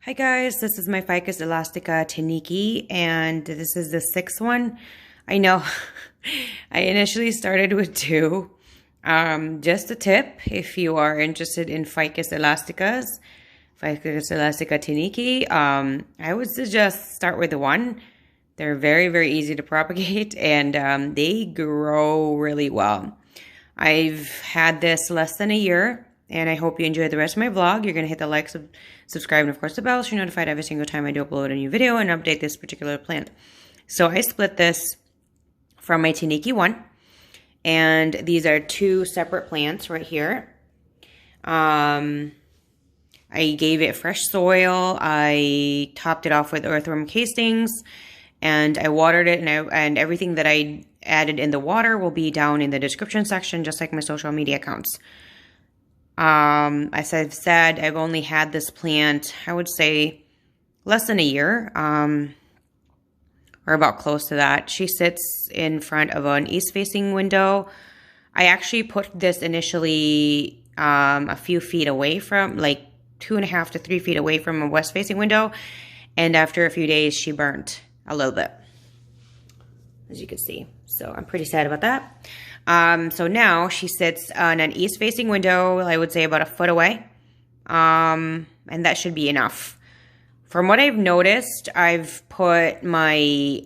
Hi guys, this is my Ficus Elastica Tineke, and this is the sixth one. I know I initially started with two. Just a tip, if you are interested in Ficus Elastica Tineke, I would suggest start with the one. They're very, very easy to propagate, and they grow really well. I've had this less than a year. And I hope you enjoyed the rest of my vlog. You're going to hit the like, subscribe, and of course the bell so you're notified every single time I do upload a new video and update this particular plant. So I split this from my Tineke one. And these are two separate plants right here. I gave it fresh soil. I topped it off with earthworm castings. And I watered it, and everything that I added in the water will be down in the description section, just like my social media accounts. As I've said, I've only had this plant, I would say, less than a year, or about close to that. She sits in front of an east-facing window. I actually put this initially a few feet away from, like 2.5 to 3 feet away from a west-facing window, and after a few days, she burnt a little bit, as you can see. So I'm pretty sad about that. So now she sits on an east-facing window, I would say about a foot away, and that should be enough. From what I've noticed, I've put my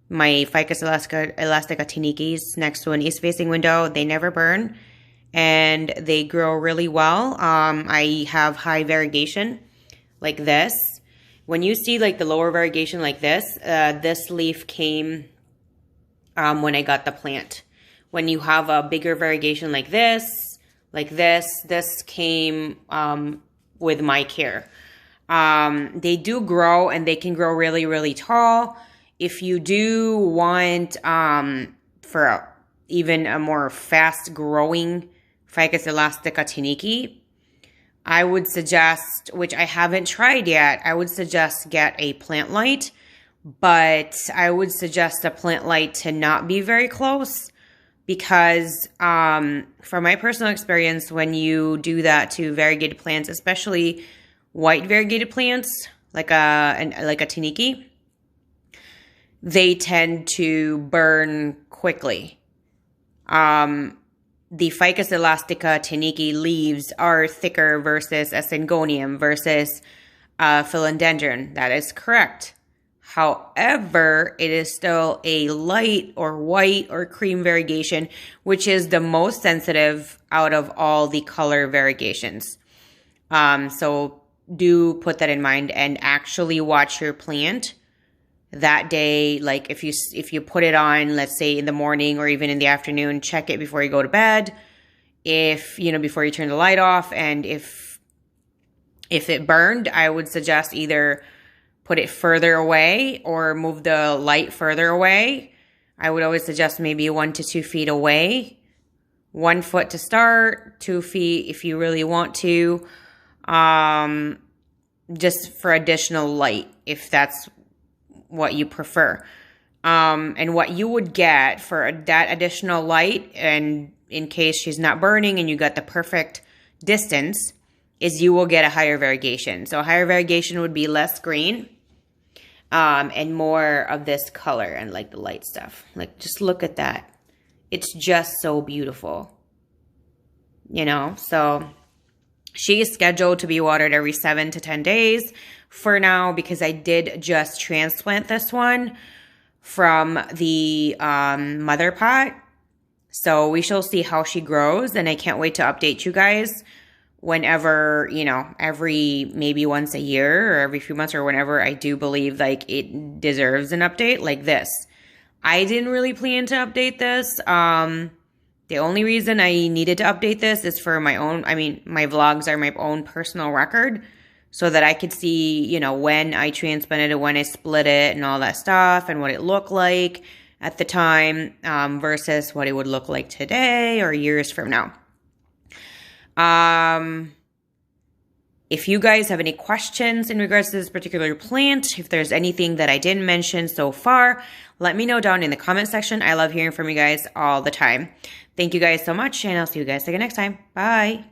my Ficus Elastica Tinekes next to an east-facing window. They never burn, and they grow really well. I have high variegation, like this. When you see like the lower variegation like this, this leaf came when I got the plant. When you have a bigger variegation like this came with my care. They do grow, and they can grow really, really tall. If you do want, for even a more fast-growing Ficus Elastica Tineke, I would suggest, which I haven't tried yet, I would suggest get a plant light. But I would suggest a plant light to not be very close, because from my personal experience, when you do that to variegated plants, especially white variegated plants like a Tineke, they tend to burn quickly. The Ficus Elastica Tineke leaves are thicker versus a syngonium versus a philodendron. That is correct. However, it is still a light or white or cream variegation, which is the most sensitive out of all the color variegations. So do put that in mind and actually watch your plant that day. Like if you put it on, let's say in the morning or even in the afternoon, check it before you go to bed. Before you turn the light off, and if it burned, I would suggest either put it further away or move the light further away. I would always suggest maybe 1 to 2 feet away. 1 foot to start, 2 feet if you really want to. Just for additional light, if that's what you prefer. And what you would get for that additional light, and in case she's not burning and you got the perfect distance, is you will get a higher variegation. So a higher variegation would be less green, and more of this color and like the light stuff. Like, just look at that. It's just so beautiful. So she is scheduled to be watered every 7 to 10 days for now, because I did just transplant this one from the mother pot. So we shall see how she grows, and I can't wait to update you guys whenever, every maybe once a year or every few months, or whenever I do believe like it deserves an update like this. I didn't really plan to update this. The only reason I needed to update this is for my own, my vlogs are my own personal record, so that I could see, when I transplanted it, when I split it and all that stuff, and what it looked like at the time, versus what it would look like today or years from now. If you guys have any questions in regards to this particular plant, if there's anything that I didn't mention so far, let me know down in the comment section. I love hearing from you guys all the time. Thank you guys so much, and I'll see you guys again next time. Bye.